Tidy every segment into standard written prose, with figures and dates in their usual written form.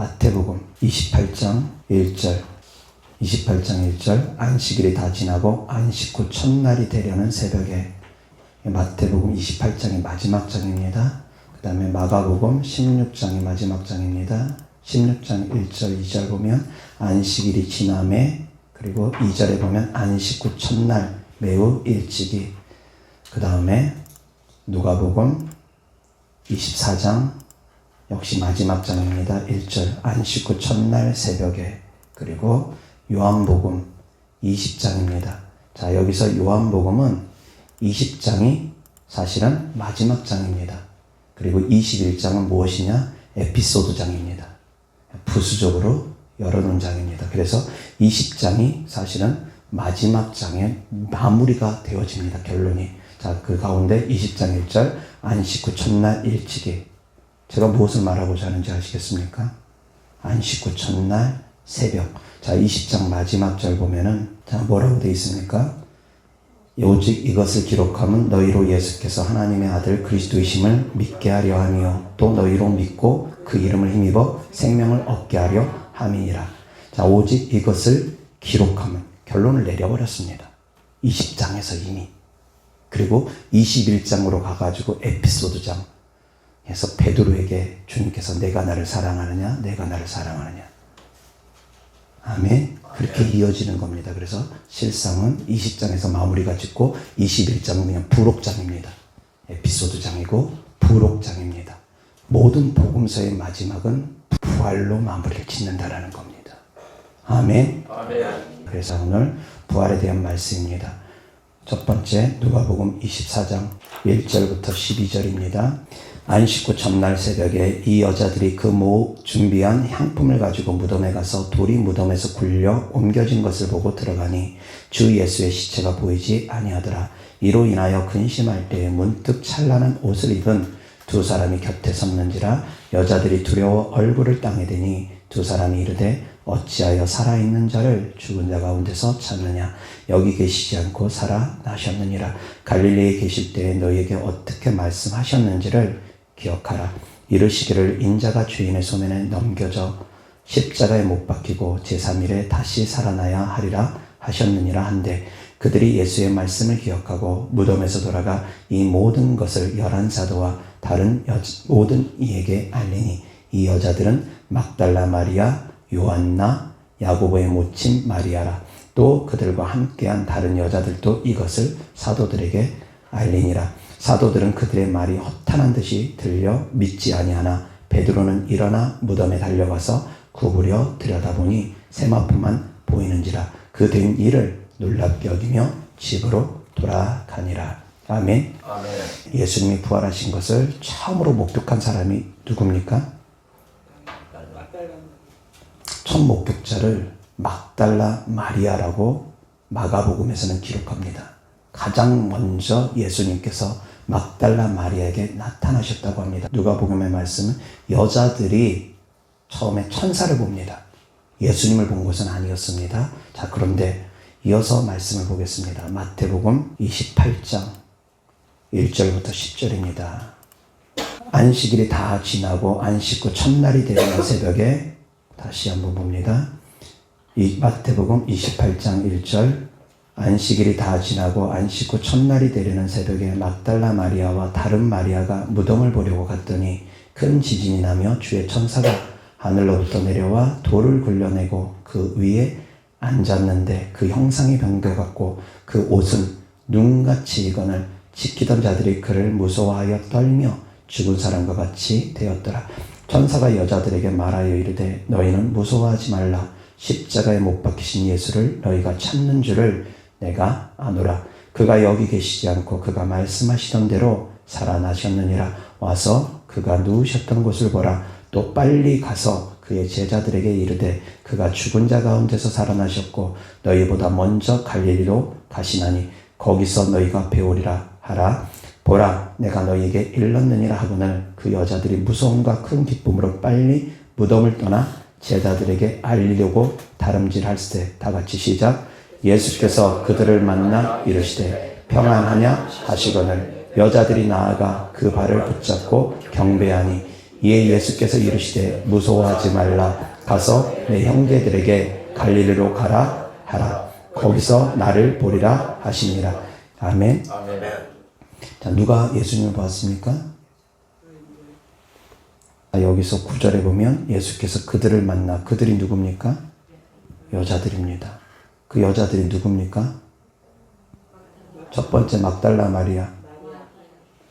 마태복음 28장 1절 안식일이 다 지나고 안식 후 첫날이 되려는 새벽에. 마태복음 28장이 마지막 장입니다. 그 다음에 마가복음 16장이 마지막 장입니다. 16장 1절 2절 보면 안식일이 지남에, 그리고 2절에 보면 안식 후 첫날 매우 일찍이. 그 다음에 누가복음 24장 역시 마지막 장입니다. 1절 안식 후 첫날 새벽에. 그리고 요한복음 20장입니다. 자, 여기서 요한복음은 20장이 사실은 마지막 장입니다. 그리고 21장은 무엇이냐? 에피소드장입니다. 부수적으로 열어놓은 장입니다. 그래서 20장이 사실은 마지막 장의 마무리가 되어집니다. 결론이. 자, 그 가운데 20장 1절 안식 후 첫날 일찍이. 제가 무엇을 말하고자 하는지 아시겠습니까? 안식 후 첫날 새벽. 자, 20장 마지막 절 보면은, 자, 뭐라고 되어 있습니까? 오직 이것을 기록함은 너희로 예수께서 하나님의 아들 그리스도이심을 믿게 하려 함이요 또 너희로 믿고 그 이름을 힘입어 생명을 얻게 하려 함이니라. 자, 오직 이것을 기록함은 결론을 내려버렸습니다. 20장에서 이미. 그리고 21장으로 가가지고 에피소드장 해서 베드로에게 주님께서 내가 나를 사랑하느냐, 내가 나를 사랑하느냐. 아멘. 그렇게 이어지는 겁니다. 그래서 실상은 20장에서 마무리가 짓고 21장은 그냥 부록장입니다. 에피소드장이고 부록장입니다. 모든 복음서의 마지막은 부활로 마무리를 짓는다라는 겁니다. 아멘. 그래서 오늘 부활에 대한 말씀입니다. 첫 번째 누가복음 24장 1절부터 12절입니다. 안식 후 첫날 새벽에 이 여자들이 그 준비한 향품을 가지고 무덤에 가서 돌이 무덤에서 굴려 옮겨진 것을 보고 들어가니 주 예수의 시체가 보이지 아니하더라. 이로 인하여 근심할 때에 문득 찬란한 옷을 입은 두 사람이 곁에 섰는지라. 여자들이 두려워 얼굴을 땅에 대니 두 사람이 이르되 어찌하여 살아있는 자를 죽은 자 가운데서 찾느냐. 여기 계시지 않고 살아나셨느니라. 갈릴리에 계실 때에 너희에게 어떻게 말씀하셨는지를 기억하라. 이르시기를 인자가 주인의 손에 넘겨져 십자가에 못 박히고 제3일에 다시 살아나야 하리라 하셨느니라 한데 그들이 예수의 말씀을 기억하고 무덤에서 돌아가 이 모든 것을 11사도와 다른 모든 이에게 알리니 이 여자들은 막달라 마리아, 요한나, 야고보의 모친 마리아라. 또 그들과 함께한 다른 여자들도 이것을 사도들에게 알리니라. 사도들은 그들의 말이 허탄한 듯이 들려 믿지 아니하나 베드로는 일어나 무덤에 달려가서 구부려 들여다보니 세마포만 보이는지라. 그 된 일을 놀랍게 여기며 집으로 돌아가니라. 아멘. 예수님이 부활하신 것을 처음으로 목격한 사람이 누굽니까? 첫 목격자를 막달라 마리아라고 마가복음에서는 기록합니다. 가장 먼저 예수님께서 막달라 마리아에게 나타나셨다고 합니다. 누가복음의 말씀은 여자들이 처음에 천사를 봅니다. 예수님을 본 것은 아니었습니다. 자, 그런데 이어서 말씀을 보겠습니다. 마태복음 28장 1절부터 10절입니다. 안식일이 다 지나고 안식 후 첫날이 되는 새벽에 다시 한번 봅니다. 마태복음 28장 1절 안식일이 다 지나고 안식 후 첫날이 되려는 새벽에 막달라 마리아와 다른 마리아가 무덤을 보려고 갔더니 큰 지진이 나며 주의 천사가 하늘로부터 내려와 돌을 굴려내고 그 위에 앉았는데 그 형상이 변개같고 그 옷은 눈같이 익거늘 지키던 자들이 그를 무서워하여 떨며 죽은 사람과 같이 되었더라. 천사가 여자들에게 말하여 이르되 너희는 무서워하지 말라. 십자가에 못 박히신 예수를 너희가 찾는 줄을 내가 아노라. 그가 여기 계시지 않고 그가 말씀하시던 대로 살아나셨느니라. 와서 그가 누우셨던 곳을 보라. 또 빨리 가서 그의 제자들에게 이르되 그가 죽은 자 가운데서 살아나셨고 너희보다 먼저 갈릴리로 가시나니 거기서 너희가 배우리라 하라. 보라, 내가 너희에게 일렀느니라 하거늘 그 여자들이 무서움과 큰 기쁨으로 빨리 무덤을 떠나 제자들에게 알리려고 다름질할 때 다 같이 시작. 예수께서 그들을 만나 이르시되 평안하냐 하시거늘 여자들이 나아가 그 발을 붙잡고 경배하니 이에 예수께서 이르시되 무서워하지 말라. 가서 내 형제들에게 갈릴리로 가라 하라. 거기서 나를 보리라 하시니라. 아멘. 자, 누가 예수님을 보았습니까? 여기서 9절에 보면 예수께서 그들을 만나, 그들이 누굽니까? 여자들입니다. 그 여자들이 누굽니까? 첫 번째 막달라 마리아,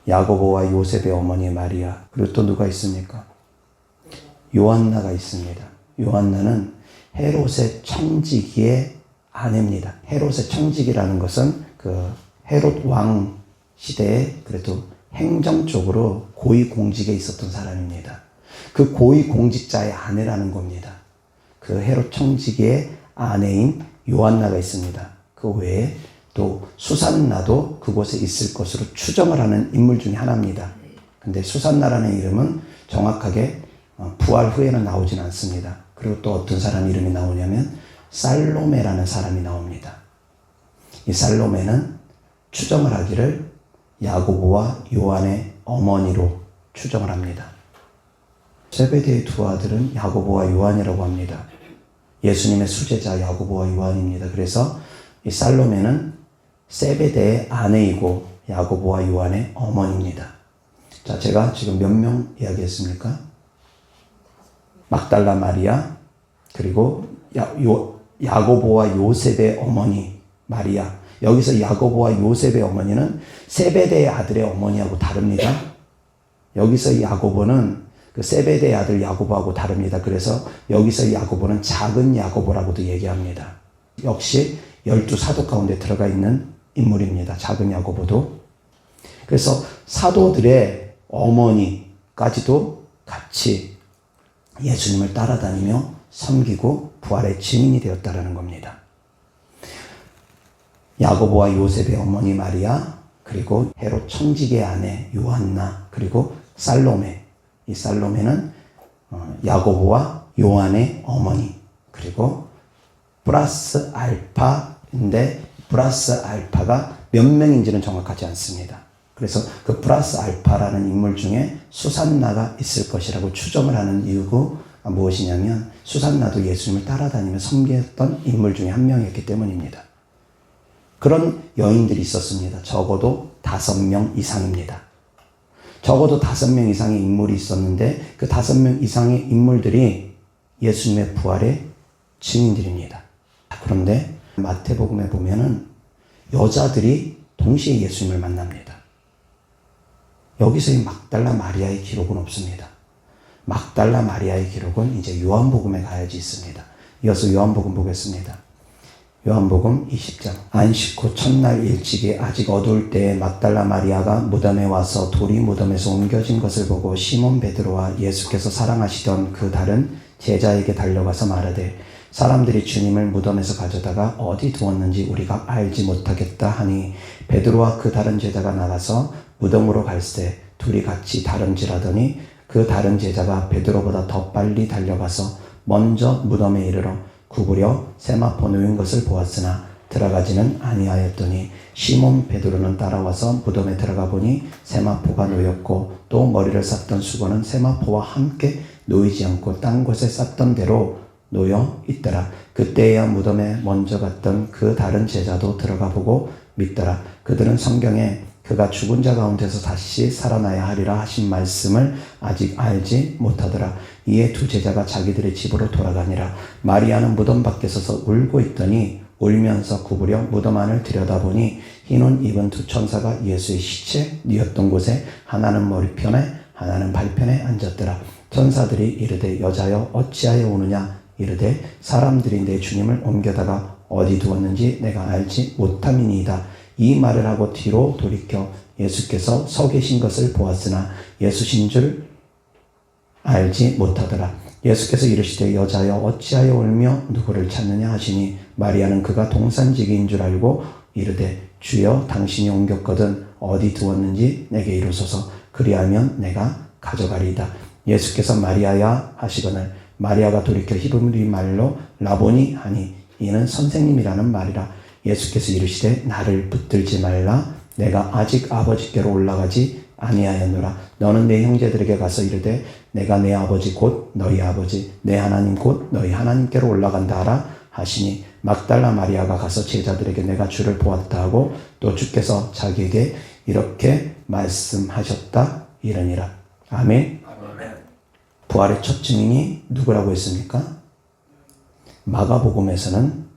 야고보와 요셉의 어머니 마리아, 그리고 또 누가 있습니까? 요한나가 있습니다. 요한나는 헤롯의 청지기의 아내입니다. 헤롯의 청지기라는 것은 그 헤롯 왕 시대에 그래도 행정적으로 고위공직에 있었던 사람입니다. 그 고위공직자의 아내라는 겁니다. 그 헤롯 청지기의 아내인 요한나가 있습니다. 그 외에 또 수산나도 그곳에 있을 것으로 추정을 하는 인물 중에 하나입니다. 근데 수산나라는 이름은 정확하게 부활 후에는 나오진 않습니다. 그리고 또 어떤 사람 이름이 나오냐면 살로메라는 사람이 나옵니다. 이 살로메는 추정을 하기를 야고보와 요한의 어머니로 추정을 합니다. 제베데의 두 아들은 야고보와 요한이라고 합니다. 예수님의 수제자 야고보와 요한입니다. 그래서 이 살로메는 세베대의 아내이고 야고보와 요한의 어머니입니다. 자, 제가 지금 몇 명 이야기했습니까? 막달라 마리아, 그리고 야고보와 요셉의 어머니 마리아. 여기서 야고보와 요셉의 어머니는 세베대의 아들의 어머니하고 다릅니다. 여기서 야고보는 그 세베대의 아들 야고보하고 다릅니다. 그래서 여기서 야고보는 작은 야고보라고도 얘기합니다. 역시 12사도 가운데 들어가 있는 인물입니다. 작은 야고보도. 그래서 사도들의 어머니까지도 같이 예수님을 따라다니며 섬기고 부활의 증인이 되었다라는 겁니다. 야고보와 요셉의 어머니 마리아, 그리고 헤롯 청지기의 아내 요한나, 그리고 살로메. 이 살로메는 야고보와 요한의 어머니, 그리고 플러스 알파인데 플러스 알파가 몇 명인지는 정확하지 않습니다. 그래서 그 플러스 알파라는 인물 중에 수산나가 있을 것이라고 추정을 하는 이유가 무엇이냐면 수산나도 예수님을 따라다니며 섬겼던 인물 중에 한 명이었기 때문입니다. 그런 여인들이 있었습니다. 적어도 5명 이상입니다. 적어도 5명 이상의 인물이 있었는데 그 5명 이상의 인물들이 예수님의 부활의 증인들입니다. 그런데 마태복음에 보면은 여자들이 동시에 예수님을 만납니다. 여기서 이 막달라 마리아의 기록은 없습니다. 막달라 마리아의 기록은 이제 요한복음에 가야지 있습니다. 이어서 요한복음 보겠습니다. 요한복음 20장. 안식 후 첫날 일찍이 아직 어두울 때에 막달라 마리아가 무덤에 와서 돌이 무덤에서 옮겨진 것을 보고 시몬 베드로와 예수께서 사랑하시던 그 다른 제자에게 달려가서 말하되 사람들이 주님을 무덤에서 가져다가 어디 두었는지 우리가 알지 못하겠다 하니 베드로와 그 다른 제자가 나가서 무덤으로 갈새 둘이 같이 다름질하더니 그 다른 제자가 베드로보다 더 빨리 달려가서 먼저 무덤에 이르러 구부려 세마포 놓인 것을 보았으나 들어가지는 아니하였더니 시몬 베드로는 따라와서 무덤에 들어가 보니 세마포가 놓였고 또 머리를 쌌던 수건은 세마포와 함께 놓이지 않고 딴 곳에 쌌던 대로 놓여 있더라. 그때야 무덤에 먼저 갔던 그 다른 제자도 들어가 보고 믿더라. 그들은 성경에 그가 죽은 자 가운데서 다시 살아나야 하리라 하신 말씀을 아직 알지 못하더라. 이에 두 제자가 자기들의 집으로 돌아가니라. 마리아는 무덤 밖에 서서 울고 있더니 울면서 구부려 무덤 안을 들여다보니 흰 옷 입은 두 천사가 예수의 시체 뉘었던 곳에 하나는 머리편에 하나는 발편에 앉았더라. 천사들이 이르되 여자여 어찌하여 우느냐 이르되 사람들이 내 주님을 옮겨다가 어디 두었는지 내가 알지 못함이니이다. 이 말을 하고 뒤로 돌이켜 예수께서 서 계신 것을 보았으나 예수신 줄 알지 못하더라. 예수께서 이르시되 여자여 어찌하여 울며 누구를 찾느냐 하시니 마리아는 그가 동산지기인 줄 알고 이르되 주여 당신이 옮겼거든 어디 두었는지 내게 이루소서 그리하면 내가 가져가리이다. 예수께서 마리아야 하시거늘 마리아가 돌이켜 히브리 말로 라보니 하니 이는 선생님이라는 말이라. 예수께서 이르시되 나를 붙들지 말라. 내가 아직 아버지께로 올라가지 아니하였노라. 너는 내 형제들에게 가서 이르되 내가 내 아버지 곧 너희 아버지 내 하나님 곧 너희 하나님께로 올라간다 하라 하시니 막달라 마리아가 가서 제자들에게 내가 주를 보았다 하고 또 주께서 자기에게 이렇게 말씀하셨다 이러니라. 아멘. 부활의 첫 증인이 누구라고 했습니까? 마가복음에서는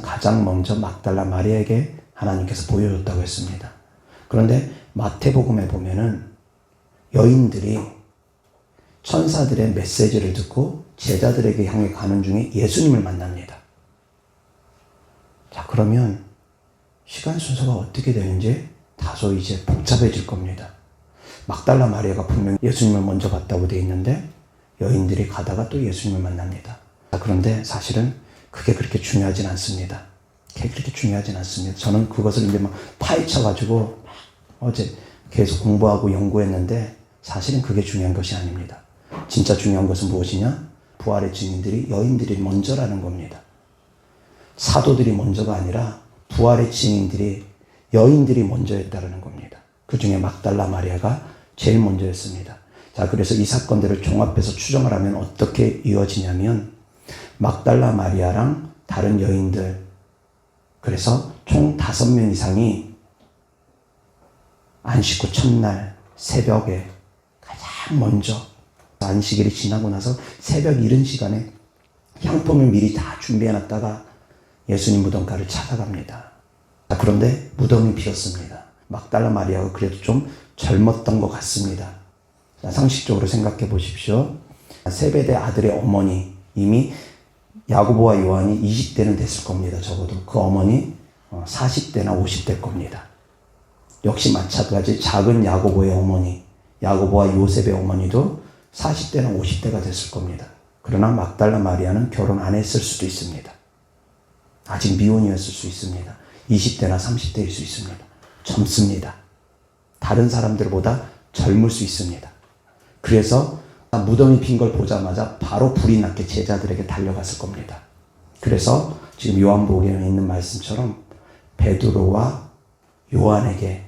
가장 먼저 막달라 마리아에게 하나님께서 보여줬다고 했습니다. 그런데 마태복음에 보면은 여인들이 천사들의 메시지를 듣고 제자들에게 향해 가는 중에 예수님을 만납니다. 자, 그러면 시간 순서가 어떻게 되는지 다소 이제 복잡해질 겁니다. 막달라 마리아가 분명히 예수님을 먼저 봤다고 되어 있는데 여인들이 가다가 또 예수님을 만납니다. 자, 그런데 사실은 그게 그렇게 중요하진 않습니다. 그게 그렇게 중요하진 않습니다. 저는 그것을 이제 막 파헤쳐가지고 어제 계속 공부하고 연구했는데 사실은 그게 중요한 것이 아닙니다. 진짜 중요한 것은 무엇이냐? 부활의 증인들이 여인들이 먼저라는 겁니다. 사도들이 먼저가 아니라 부활의 증인들이 여인들이 먼저였다는 겁니다. 그 중에 막달라 마리아가 제일 먼저였습니다. 자, 그래서 이 사건들을 종합해서 추정을 하면 어떻게 이어지냐면 막달라 마리아랑 다른 여인들, 그래서 총 5명 이상이 안식 후 첫날 새벽에 가장 먼저 안식일이 지나고 나서 새벽 이른 시간에 향품을 미리 다 준비해놨다가 예수님 무덤가를 찾아갑니다. 자, 그런데 무덤이 비었습니다. 막달라 마리아가 그래도 좀 젊었던 것 같습니다. 자, 상식적으로 생각해 보십시오. 세베대 아들의 어머니, 이미 야고보와 요한이 20대는 됐을 겁니다. 적어도 그 어머니 40대나 50대일 겁니다. 역시 마찬가지 작은 야고보의 어머니, 야고보와 요셉의 어머니도 40대나 50대가 됐을 겁니다. 그러나 막달라 마리아는 결혼 안 했을 수도 있습니다. 아직 미혼이었을 수 있습니다. 20대나 30대일 수 있습니다. 젊습니다. 다른 사람들보다 젊을 수 있습니다. 그래서 무덤이 빈 걸 보자마자 바로 불이 났게 제자들에게 달려갔을 겁니다. 그래서 지금 요한복음에 있는 말씀처럼 베드로와 요한에게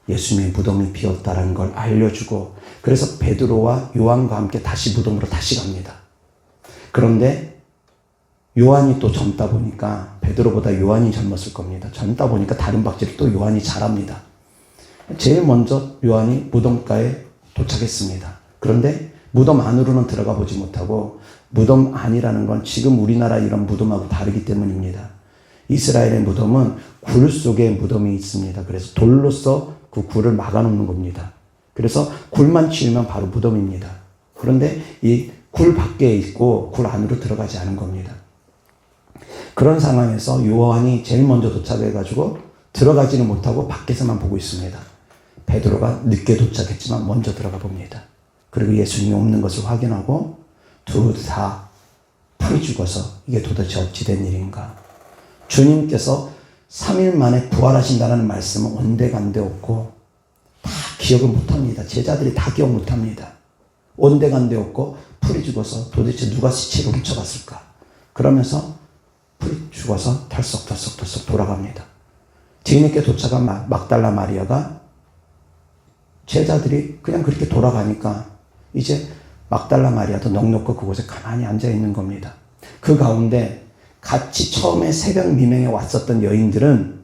예수님의 무덤이 비었다는 걸 알려주고, 그래서 베드로와 요한과 함께 다시 무덤으로 다시 갑니다. 그런데 요한이 또 젊다 보니까 베드로보다 요한이 젊었을 겁니다. 젊다 보니까 다른 박질을 또 요한이 잘합니다. 제일 먼저 요한이 무덤가에 도착했습니다. 그런데 무덤 안으로는 들어가 보지 못하고, 무덤 안이라는 건 지금 우리나라 이런 무덤하고 다르기 때문입니다. 이스라엘의 무덤은 굴 속에 무덤이 있습니다. 그래서 돌로서 그 굴을 막아놓는 겁니다. 그래서 굴만 치우면 바로 무덤입니다. 그런데 이 굴 밖에 있고 굴 안으로 들어가지 않은 겁니다. 그런 상황에서 요한이 제일 먼저 도착해가지고 들어가지는 못하고 밖에서만 보고 있습니다. 베드로가 늦게 도착했지만 먼저 들어가 봅니다. 그리고 예수님이 없는 것을 확인하고 둘 다 풀이 죽어서 이게 도대체 어찌 된 일인가. 주님께서 3일 만에 부활하신다는 말씀은 온데간데 없고 다 기억을 못합니다. 제자들이 다 기억 못합니다. 온데간데 없고 풀이 죽어서 도대체 누가 시체를 훔쳐갔을까. 그러면서 풀이 죽어서 털썩 돌아갑니다. 뒤늦게 도착한 막달라 마리아가 제자들이 그냥 그렇게 돌아가니까 이제 막달라 마리아도 넉넉히 그곳에 가만히 앉아있는 겁니다. 그 가운데 같이 처음에 새벽 미명에 왔었던 여인들은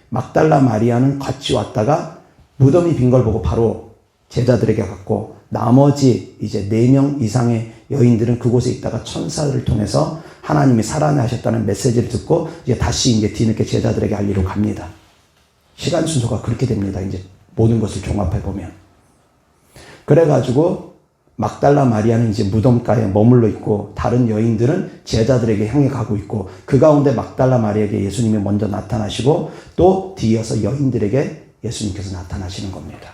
막달라 마리아는 같이 왔다가 무덤이 빈 걸 보고 바로 제자들에게 갔고, 나머지 이제 4명 이상의 여인들은 그곳에 있다가 천사를 통해서 하나님이 살아나셨다는 메시지를 듣고 이제 다시 이제 뒤늦게 제자들에게 알리러 갑니다. 시간 순서가 그렇게 됩니다. 이제 모든 것을 종합해 보면. 그래가지고 막달라 마리아는 이제 무덤가에 머물러 있고 다른 여인들은 제자들에게 향해 가고 있고, 그 가운데 막달라 마리아에게 예수님이 먼저 나타나시고 또 뒤이어서 여인들에게 예수님께서 나타나시는 겁니다.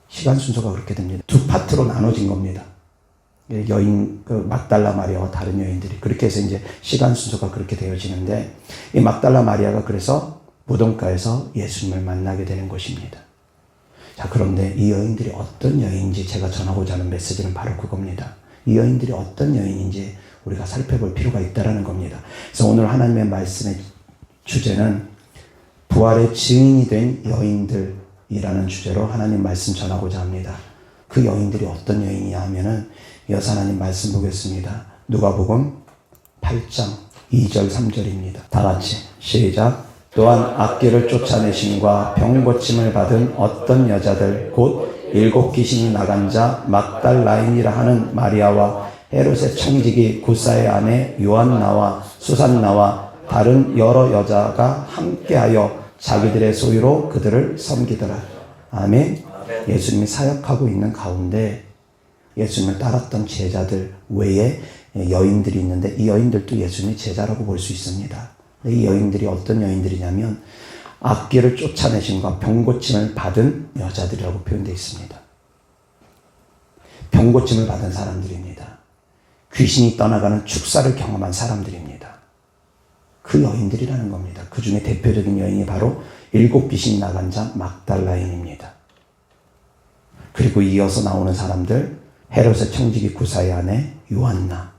시간 순서가 그렇게 됩니다. 두 파트로 나눠진 겁니다. 여인, 막달라 마리아와 다른 여인들이. 그렇게 해서 이제 시간 순서가 그렇게 되어지는데, 이 막달라 마리아가 그래서 무덤가에서 예수님을 만나게 되는 것입니다. 자, 그런데 이 여인들이 어떤 여인인지 제가 전하고자 하는 메시지는 바로 그겁니다. 이 여인들이 어떤 여인인지 우리가 살펴볼 필요가 있다는 겁니다. 그래서 오늘 하나님의 말씀의 주제는 부활의 증인이 된 여인들이라는 주제로 하나님 말씀 전하고자 합니다. 그 여인들이 어떤 여인이냐 하면은 여호와 하나님 말씀 보겠습니다. 누가복음 8장 2절 3절입니다. 다 같이 시작. 또한 악귀를 쫓아내심과 병 고침을 받은 어떤 여자들 곧 7 귀신이 나간 자 막달라인이라 하는 마리아와 헤롯의 청지기 구사의 아내 요한나와 수산나와 다른 여러 여자가 함께하여 자기들의 소유로 그들을 섬기더라. 아멘. 예수님이 사역하고 있는 가운데 예수님을 따랐던 제자들 외에 여인들이 있는데 이 여인들도 예수님의 제자라고 볼 수 있습니다. 이 여인들이 어떤 여인들이냐면 악귀를 쫓아내심과 병고침을 받은 여자들이라고 표현되어 있습니다. 병고침을 받은 사람들입니다. 귀신이 떠나가는 축사를 경험한 사람들입니다. 그 여인들이라는 겁니다. 그 중에 대표적인 여인이 바로 7 귀신이 나간 자 막달라인입니다. 그리고 이어서 나오는 사람들 헤롯의 청지기 구사의 아내 요한나,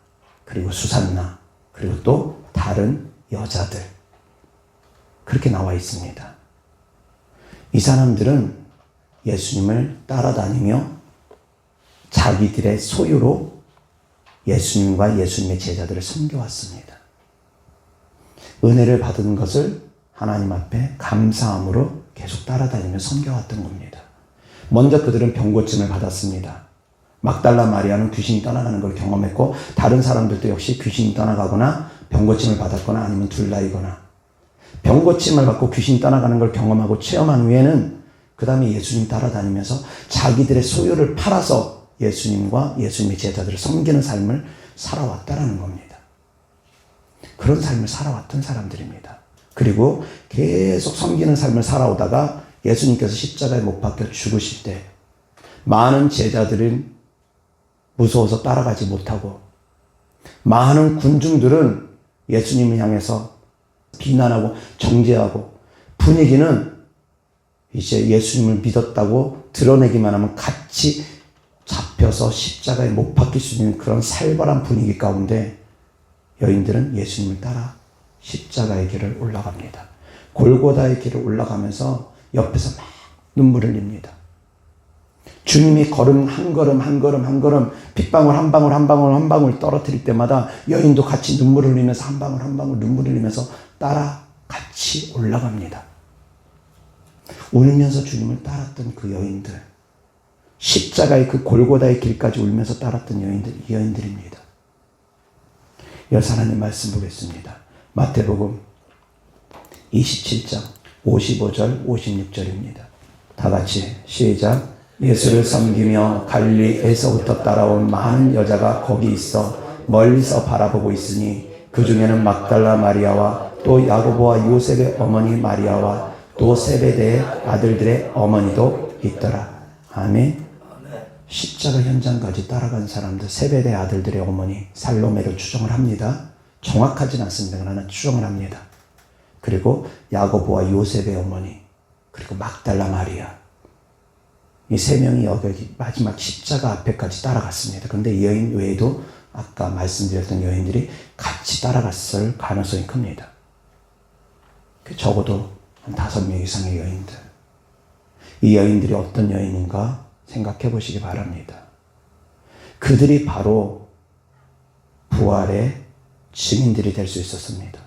그리고 수산나, 그리고 또 다른 여자들, 그렇게 나와 있습니다. 이 사람들은 예수님을 따라다니며 자기들의 소유로 예수님과 예수님의 제자들을 섬겨왔습니다. 은혜를 받은 것을 하나님 앞에 감사함으로 계속 따라다니며 섬겨왔던 겁니다. 먼저 그들은 병고침을 받았습니다. 막달라 마리아는 귀신이 떠나가는 걸 경험했고 다른 사람들도 역시 귀신이 떠나가거나 병고침을 받았거나 아니면 둘 다이거나 병고침을 받고 귀신이 떠나가는 걸 경험하고 체험한 후에는 그 다음에 예수님 따라다니면서 자기들의 소유를 팔아서 예수님과 예수님의 제자들을 섬기는 삶을 살아왔다라는 겁니다. 그런 삶을 살아왔던 사람들입니다. 그리고 계속 섬기는 삶을 살아오다가 예수님께서 십자가에 못 박혀 죽으실 때 많은 제자들은 무서워서 따라가지 못하고 많은 군중들은 예수님을 향해서 비난하고 정죄하고 분위기는 이제 예수님을 믿었다고 드러내기만 하면 같이 잡혀서 십자가에 못 박힐 수 있는 그런 살벌한 분위기 가운데 여인들은 예수님을 따라 십자가의 길을 올라갑니다. 골고다의 길을 올라가면서 옆에서 막 눈물을 흘립니다. 주님이 걸음 한 걸음 한 걸음 한 걸음 핏방울 한 방울 한 방울 한 방울 떨어뜨릴 때마다 여인도 같이 눈물을 흘리면서 한 방울 한 방울 눈물을 흘리면서 따라 같이 올라갑니다. 울면서 주님을 따랐던 그 여인들, 십자가의 그 골고다의 길까지 울면서 따랐던 여인들, 이 여인들입니다. 여호와 하나님 말씀 보겠습니다. 마태복음 27장 55절 56절입니다. 다 같이 시작. 예수를 섬기며 갈릴리에서부터 따라온 많은 여자가 거기 있어 멀리서 바라보고 있으니 그 중에는 막달라 마리아와 또 야고보와 요셉의 어머니 마리아와 또 세베대의 아들들의 어머니도 있더라. 아멘. 십자가 현장까지 따라간 사람들, 세베대 아들들의 어머니 살로메를 추정을 합니다. 정확하진 않습니다. 그러나 추정을 합니다. 그리고 야고보와 요셉의 어머니, 그리고 막달라 마리아, 이 세 명이 여기 마지막 십자가 앞에까지 따라갔습니다. 그런데 이 여인 외에도 아까 말씀드렸던 여인들이 같이 따라갔을 가능성이 큽니다. 적어도 한 5명 이상의 여인들. 이 여인들이 어떤 여인인가 생각해 보시기 바랍니다. 그들이 바로 부활의 증인들이 될 수 있었습니다.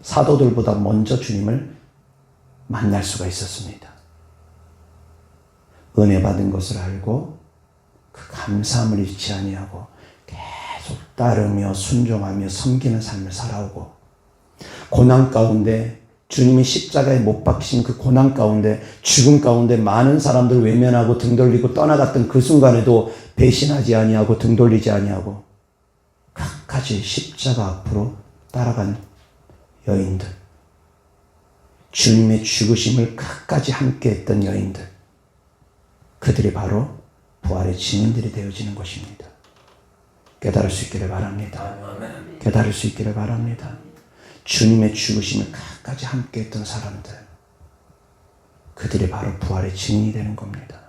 사도들보다 먼저 주님을 만날 수가 있었습니다. 은혜 받은 것을 알고 그 감사함을 잃지 아니하고 계속 따르며 순종하며 섬기는 삶을 살아오고 고난 가운데 주님이 십자가에 못 박히신 그 고난 가운데 죽음 가운데 많은 사람들 외면하고 등 돌리고 떠나갔던 그 순간에도 배신하지 아니하고 등 돌리지 아니하고 끝까지 십자가 앞으로 따라간 여인들, 주님의 죽으심을 끝까지 함께했던 여인들, 그들이 바로 부활의 증인들이 되어지는 것입니다. 깨달을 수 있기를 바랍니다. 깨달을 수 있기를 바랍니다. 주님의 죽으심을 끝까지 함께했던 사람들, 그들이 바로 부활의 증인이 되는 겁니다.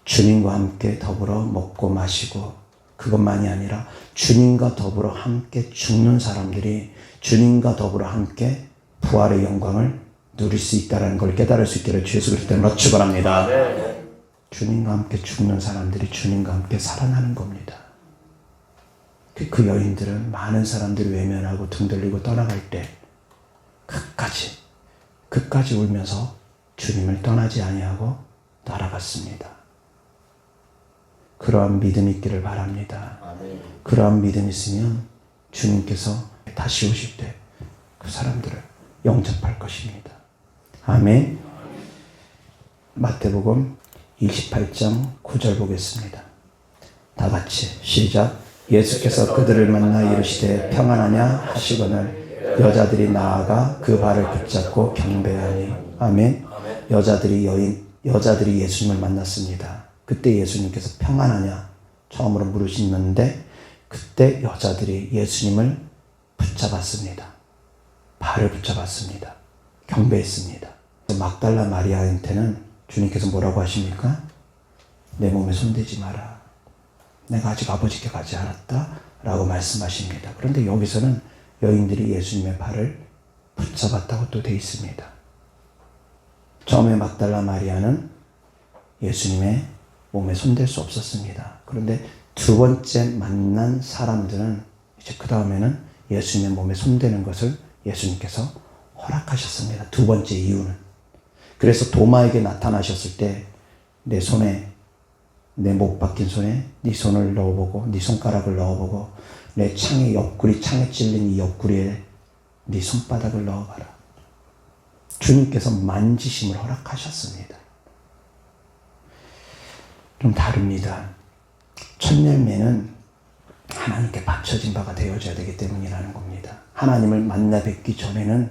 주님과 함께 더불어 먹고 마시고 그것만이 아니라 주님과 더불어 함께 죽는 사람들이 주님과 더불어 함께 부활의 영광을 누릴 수 있다는 걸 깨달을 수 있기를 주 예수 그리스도로 축원합니다. 주님과 함께 죽는 사람들이 주님과 함께 살아나는 겁니다. 그 여인들은 많은 사람들이 외면하고 등 돌리고 떠나갈 때 끝까지 울면서 주님을 떠나지 아니하고 따라갔습니다. 그러한 믿음이 있기를 바랍니다. 그러한 믿음이 있으면 주님께서 다시 오실 때 그 사람들을 영접할 것입니다. 아멘. 마태복음 28장 9절 보겠습니다. 다 같이 시작. 예수께서 그들을 만나 이르시되 평안하냐 하시거늘 여자들이 나아가 그 발을 붙잡고 경배하니. 아멘. 여자들이 예수님을 만났습니다. 그때 예수님께서 평안하냐 처음으로 물으시는데 그때 여자들이 예수님을 붙잡았습니다. 발을 붙잡았습니다. 경배했습니다. 막달라 마리아한테는 주님께서 뭐라고 하십니까? 내 몸에 손대지 마라. 내가 아직 아버지께 가지 않았다 라고 말씀하십니다. 그런데 여기서는 여인들이 예수님의 발을 붙잡았다고 또 되어 있습니다. 처음에 막달라 마리아는 예수님의 몸에 손댈 수 없었습니다. 그런데 두 번째 만난 사람들은 이제 그 다음에는 예수님의 몸에 손대는 것을 예수님께서 허락하셨습니다. 두 번째 이유는. 그래서 도마에게 나타나셨을 때 내 손에, 내 못 박힌 손에 네 손을 넣어보고 네 손가락을 넣어보고 내 창에 찔린 이 옆구리에 네 손바닥을 넣어봐라. 주님께서 만지심을 허락하셨습니다. 좀 다릅니다. 첫 열매는 하나님께 바쳐진 바가 되어져야 되기 때문이라는 겁니다. 하나님을 만나 뵙기 전에는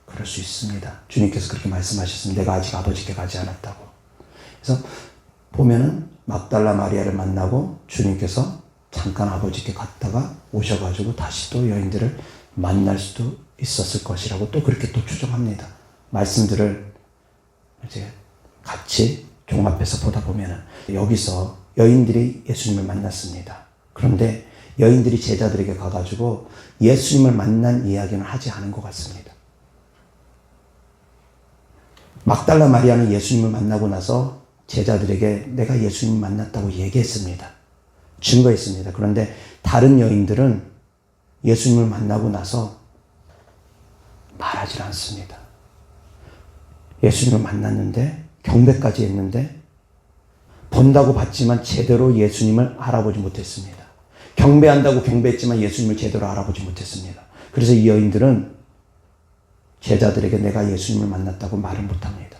그럴 수 있습니다. 주님께서 그렇게 말씀하셨습니다. 내가 아직 아버지께 가지 않았다고. 그래서 보면은 막달라 마리아를 만나고 주님께서 잠깐 아버지께 갔다가 오셔가지고 다시 또 여인들을 만날 수도 있었을 것이라고 또 그렇게 또 추정합니다. 말씀들을 이제 같이 종합해서 보다 보면은 여기서 여인들이 예수님을 만났습니다. 그런데 여인들이 제자들에게 가가지고 예수님을 만난 이야기는 하지 않은 것 같습니다. 막달라 마리아는 예수님을 만나고 나서 제자들에게 내가 예수님을 만났다고 얘기했습니다. 증거했습니다. 그런데 다른 여인들은 예수님을 만나고 나서 말하지 않습니다. 예수님을 만났는데 경배까지 했는데 본다고 봤지만 제대로 예수님을 알아보지 못했습니다. 경배한다고 경배했지만 예수님을 제대로 알아보지 못했습니다. 그래서 이 여인들은 제자들에게 내가 예수님을 만났다고 말을 못합니다.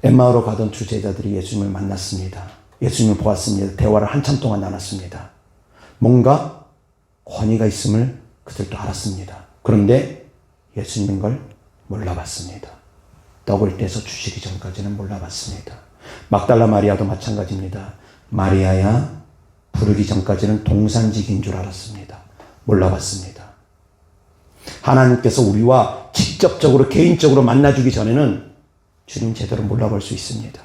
엠마오로 가던 두 제자들이 예수님을 만났습니다. 예수님을 보았습니다. 대화를 한참 동안 나눴습니다. 뭔가 권위가 있음을 그들도 알았습니다. 그런데 예수님인 걸 몰라봤습니다. 떡을 떼서 주시기 전까지는 몰라봤습니다. 막달라 마리아도 마찬가지입니다. 마리아야 부르기 전까지는 동산직인 줄 알았습니다. 몰라봤습니다. 하나님께서 우리와 직접적으로 개인적으로 만나주기 전에는 주님 제대로 몰라볼 수 있습니다.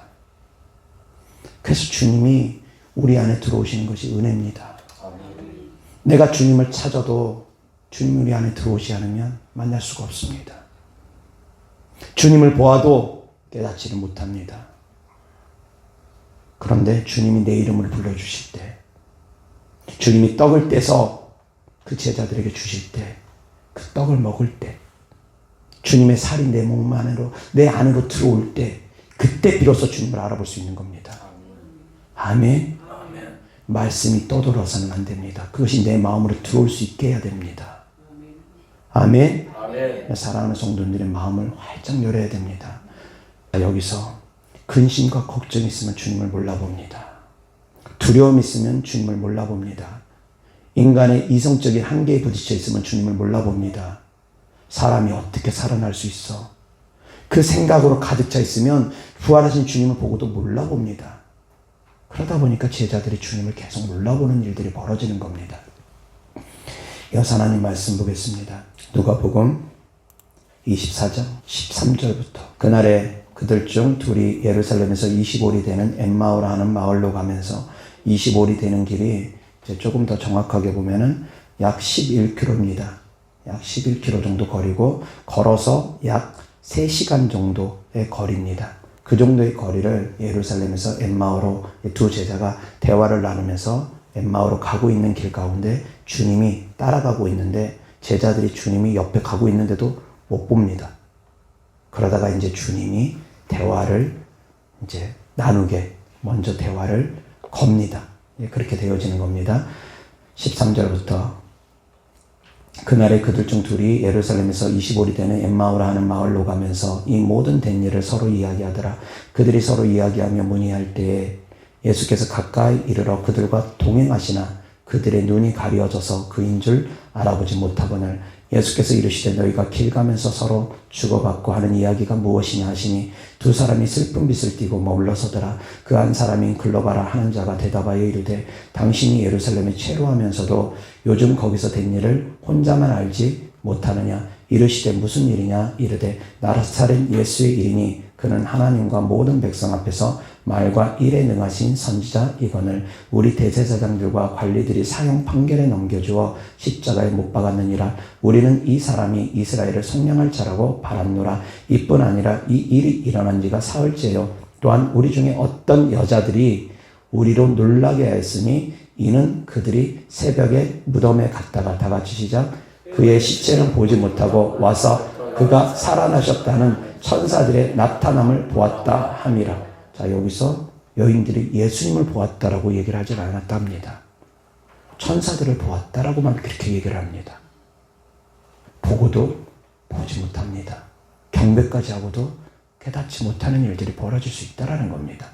그래서 주님이 우리 안에 들어오시는 것이 은혜입니다. 내가 주님을 찾아도 주님이 우리 안에 들어오지 않으면 만날 수가 없습니다. 주님을 보아도 깨닫지를 못합니다. 그런데 주님이 내 이름을 불러주실 때, 주님이 떡을 떼서 그 제자들에게 주실 때, 그 떡을 먹을 때, 주님의 살이 내 몸 안으로, 내 안으로 들어올 때, 그때 비로소 주님을 알아볼 수 있는 겁니다. 아멘. 말씀이 떠돌아서는 안 됩니다. 그것이 내 마음으로 들어올 수 있게 해야 됩니다. 아멘. 사랑하는 성도님들의 마음을 활짝 열어야 됩니다. 여기서 근심과 걱정이 있으면 주님을 몰라봅니다. 두려움이 있으면 주님을 몰라봅니다. 인간의 이성적인 한계에 부딪혀 있으면 주님을 몰라봅니다. 사람이 어떻게 살아날 수 있어? 그 생각으로 가득 차 있으면 부활하신 주님을 보고도 몰라봅니다. 그러다 보니까 제자들이 주님을 계속 몰라보는 일들이 벌어지는 겁니다. 여호와 하나님 말씀 보겠습니다. 누가복음 24장 13절부터 그날에 그들 중 둘이 예루살렘에서 25里되는 엠마오라 하는 마을로 가면서 25里되는 길이 이제 조금 더 정확하게 보면은 약 11km입니다. 약 11km 정도 거리고 걸어서 약 3시간 정도의 거리입니다. 그 정도의 거리를 예루살렘에서 엠마오로 두 제자가 대화를 나누면서 엠마오로 가고 있는 길 가운데 주님이 따라가고 있는데 제자들이 주님이 옆에 가고 있는데도 못 봅니다. 그러다가 이제 주님이 대화를 이제 나누게 먼저 대화를 겁니다. 그렇게 되어지는 겁니다. 13절부터 그날에 그들 중 둘이 예루살렘에서 25리 되는 엠마오라 하는 마을로 가면서 이 모든 된 일을 서로 이야기하더라. 그들이 서로 이야기하며 문의할 때에 예수께서 가까이 이르러 그들과 동행하시나 그들의 눈이 가려져서 그인 줄 알아보지 못하거늘 예수께서 이르시되 너희가 길 가면서 서로 주고받고 하는 이야기가 무엇이냐 하시니 두 사람이 슬픈 빛을 띠고 머물러서더라. 그 한 사람인 글로바라 하는 자가 대답하여 이르되 당신이 예루살렘에 체류하면서도 요즘 거기서 된 일을 혼자만 알지 못하느냐. 이르시되 무슨 일이냐. 이르되 나사렛 예수의 일이니 그는 하나님과 모든 백성 앞에서 말과 일에 능하신 선지자이거늘 우리 대제사장들과 관리들이 사형 판결에 넘겨주어 십자가에 못 박았느니라. 우리는 이 사람이 이스라엘을 속량할 자라고 바랐노라. 이뿐 아니라 이 일이 일어난 지가 사흘째요. 또한 우리 중에 어떤 여자들이 우리로 놀라게 하였으니 이는 그들이 새벽에 무덤에 갔다가 다 같이 시작 그의 시체는 보지 못하고 와서 그가 살아나셨다는 천사들의 나타남을 보았다 함이라. 자, 여기서 여인들이 예수님을 보았다라고 얘기를 하지 않았답니다. 천사들을 보았다라고만 그렇게 얘기를 합니다. 보고도 보지 못합니다. 경배까지 하고도 깨닫지 못하는 일들이 벌어질 수 있다라는 겁니다.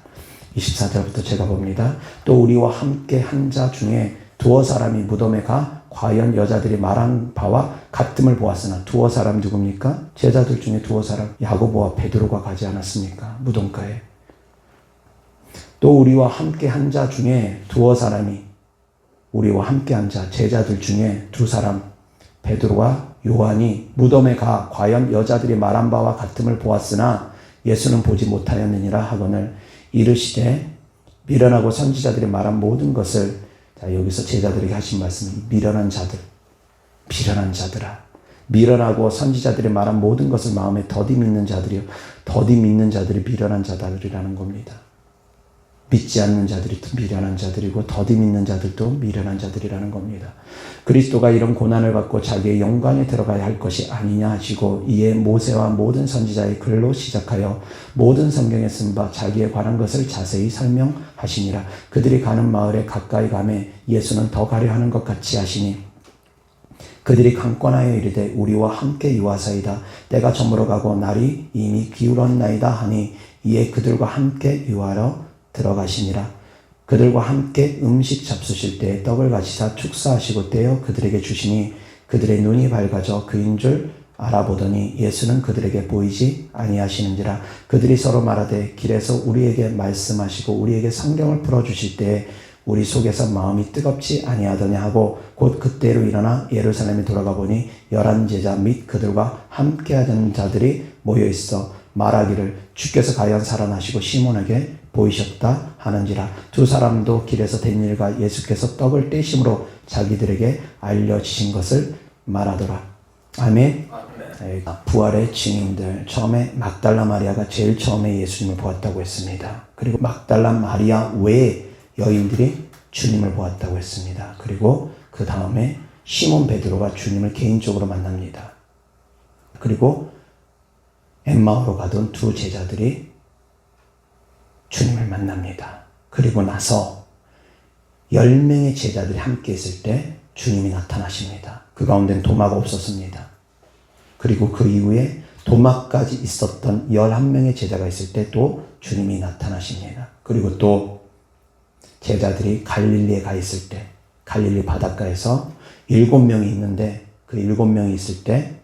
24절부터 제가 봅니다. 또 우리와 함께 한 자 중에 두어 사람이 무덤에 가 과연 여자들이 말한 바와 같음을 보았으나 두어 사람 누굽니까? 제자들 중에 두어 사람 야고보와 베드로가 가지 않았습니까? 무덤가에. 또 우리와 함께 한 자 중에 두어 사람이 우리와 함께 한 자 제자들 중에 두 사람 베드로와 요한이 무덤에 가 과연 여자들이 말한 바와 같음을 보았으나 예수는 보지 못하였느니라 하거늘 이르시되 미련하고 선지자들이 말한 모든 것을 자, 여기서 제자들에게 하신 말씀은 미련한 자들, 미련한 자들아. 미련하고 선지자들이 말한 모든 것을 마음에 더디 믿는 자들이요. 더디 믿는 자들이 미련한 자들이라는 겁니다. 믿지 않는 자들이 미련한 자들이고 더디 믿는 자들도 미련한 자들이라는 겁니다. 그리스도가 이런 고난을 받고 자기의 영광에 들어가야 할 것이 아니냐 하시고 이에 모세와 모든 선지자의 글로 시작하여 모든 성경에 쓴 바 자기에 관한 것을 자세히 설명하시니라. 그들이 가는 마을에 가까이 가매 예수는 더 가려 하는 것 같이 하시니 그들이 강권하여 이르되 우리와 함께 유하사이다. 때가 저물어가고 날이 이미 기울었나이다 하니 이에 그들과 함께 유하러 들어가시니라. 그들과 함께 음식 잡수실 때 떡을 가지사 축사하시고 떼어 그들에게 주시니 그들의 눈이 밝아져 그인 줄 알아보더니 예수는 그들에게 보이지 아니하시는지라. 그들이 서로 말하되 길에서 우리에게 말씀하시고 우리에게 성경을 풀어주실 때에 우리 속에서 마음이 뜨겁지 아니하더냐 하고 곧 그때로 일어나 예루살렘에 돌아가 보니 11 제자 및 그들과 함께하던 자들이 모여있어 말하기를 주께서 과연 살아나시고 시몬에게 보이셨다 하는지라. 두 사람도 길에서 된 일과 예수께서 떡을 떼심으로 자기들에게 알려주신 것을 말하더라. 아멘. 부활의 증인들, 처음에 막달라 마리아가 제일 처음에 예수님을 보았다고 했습니다. 그리고 막달라 마리아 외에 여인들이 주님을 보았다고 했습니다. 그리고 그 다음에 시몬 베드로가 주님을 개인적으로 만납니다. 그리고 엠마오로 가던 두 제자들이 주님을 만납니다. 그리고 나서 10명의 제자들이 함께 있을 때 주님이 나타나십니다. 그 가운데는 도마가 없었습니다. 그리고 그 이후에 도마까지 있었던 11명의 제자가 있을 때 또 주님이 나타나십니다. 그리고 또 제자들이 갈릴리에 가 있을 때 갈릴리 바닷가에서 7명이 있는데 그 7명이 있을 때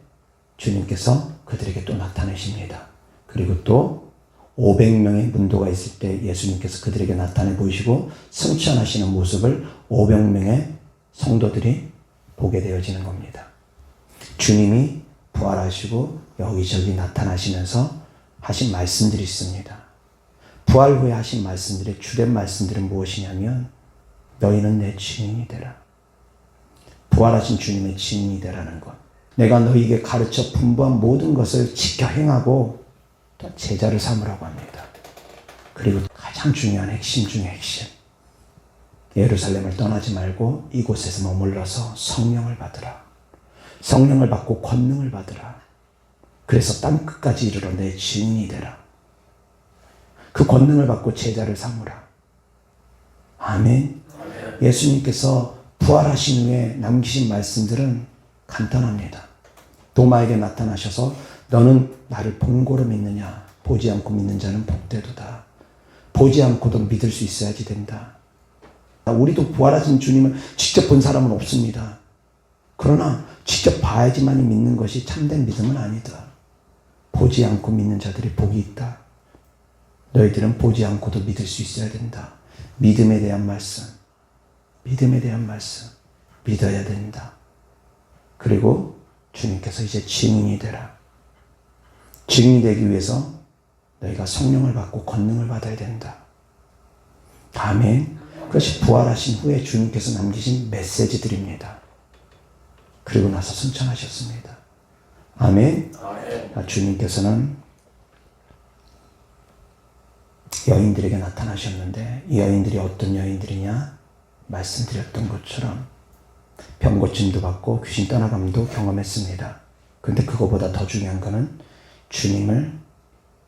주님께서 그들에게 또 나타내십니다. 그리고 또 500명의 문도가 있을 때 예수님께서 그들에게 나타내 보이시고 승천하시는 모습을 500명의 성도들이 보게 되어지는 겁니다. 주님이 부활하시고 여기저기 나타나시면서 하신 말씀들이 있습니다. 부활 후에 하신 말씀들의 주된 말씀들은 무엇이냐면 너희는 내 증인이 되라. 부활하신 주님의 증인이 되라는 것. 내가 너희에게 가르쳐 분부한 모든 것을 지켜 행하고 또 제자를 삼으라고 합니다. 그리고 가장 중요한 핵심 중에 핵심. 예루살렘을 떠나지 말고 이곳에서 머물러서 성령을 받으라. 성령을 받고 권능을 받으라. 그래서 땅끝까지 이르러 내 증인이 되라. 그 권능을 받고 제자를 삼으라. 아멘. 예수님께서 부활하신 후에 남기신 말씀들은 간단합니다. 도마에게 나타나셔서 너는 나를 본고로 믿느냐? 보지 않고 믿는 자는 복되도다. 보지 않고도 믿을 수 있어야지 된다. 우리도 부활하신 주님을 직접 본 사람은 없습니다. 그러나 직접 봐야지만이 믿는 것이 참된 믿음은 아니다. 보지 않고 믿는 자들이 복이 있다. 너희들은 보지 않고도 믿을 수 있어야 된다. 믿음에 대한 말씀, 믿음에 대한 말씀, 믿어야 된다. 그리고 주님께서 이제 증인이 되라. 증인이 되기 위해서 너희가 성령을 받고 권능을 받아야 된다. 아멘. 그것이 부활하신 후에 주님께서 남기신 메시지들입니다. 그리고 나서 승천하셨습니다. 아멘. 주님께서는 여인들에게 나타나셨는데 이 여인들이 어떤 여인들이냐? 말씀드렸던 것처럼 병 고침도 받고 귀신 떠나감도 경험했습니다. 그런데 그거보다 더 중요한 것은 주님을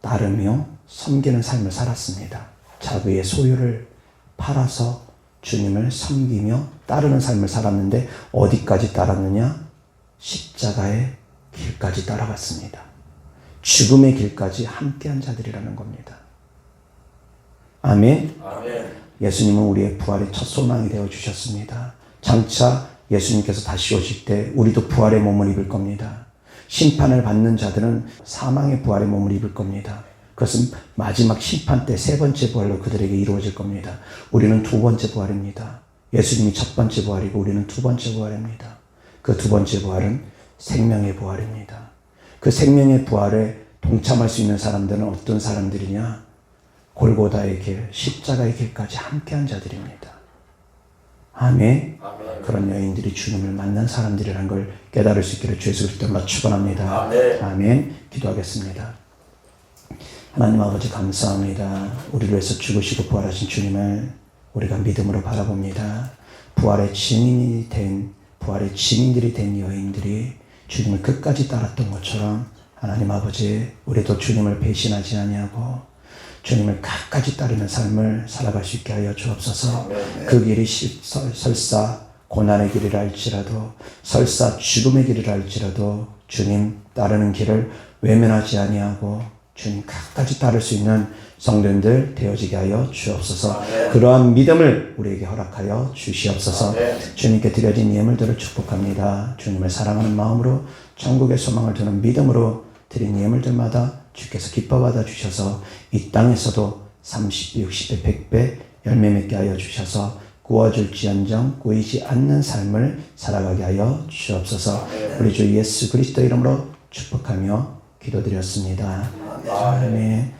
따르며 섬기는 삶을 살았습니다. 자기의 소유를 팔아서 주님을 섬기며 따르는 삶을 살았는데 어디까지 따랐느냐? 십자가의 길까지 따라갔습니다. 죽음의 길까지 함께한 자들이라는 겁니다. 아멘. 예수님은 우리의 부활의 첫 소망이 되어 주셨습니다. 장차 예수님께서 다시 오실 때 우리도 부활의 몸을 입을 겁니다. 심판을 받는 자들은 사망의 부활의 몸을 입을 겁니다. 그것은 마지막 심판 때 세 번째 부활로 그들에게 이루어질 겁니다. 우리는 두 번째 부활입니다. 예수님이 첫 번째 부활이고 우리는 두 번째 부활입니다. 그 두 번째 부활은 생명의 부활입니다. 그 생명의 부활에 동참할 수 있는 사람들은 어떤 사람들이냐? 골고다의 길, 십자가의 길까지 함께한 자들입니다. 아멘. 그런 여인들이 주님을 만난 사람들이라는 걸 깨달을 수 있기를 주 예수 그리스도로 축원합니다. 아멘. 기도하겠습니다. 하나님 아버지 감사합니다. 우리를 위해서 죽으시고 부활하신 주님을 우리가 믿음으로 바라봅니다. 부활의 증인들이 된 여인들이 주님을 끝까지 따랐던 것처럼 하나님 아버지 우리도 주님을 배신하지 아니하고 주님을 끝까지 따르는 삶을 살아갈 수 있게 하여 주옵소서. 그 길이 설사 고난의 길이라 할지라도 설사 죽음의 길이라 할지라도 주님 따르는 길을 외면하지 아니하고 주님 끝까지 따를 수 있는 성도님들 되어지게 하여 주옵소서. 그러한 믿음을 우리에게 허락하여 주시옵소서. 주님께 드려진 예물들을 축복합니다. 주님을 사랑하는 마음으로 천국의 소망을 두는 믿음으로 드린 예물들마다 주께서 기뻐 받아 주셔서 이 땅에서도 30배, 60배, 100배 열매 맺게 하여 주셔서 구워줄지언정 구이지 않는 삶을 살아가게 하여 주옵소서. 우리 주 예수 그리스도 이름으로 축복하며 기도드렸습니다. 아멘.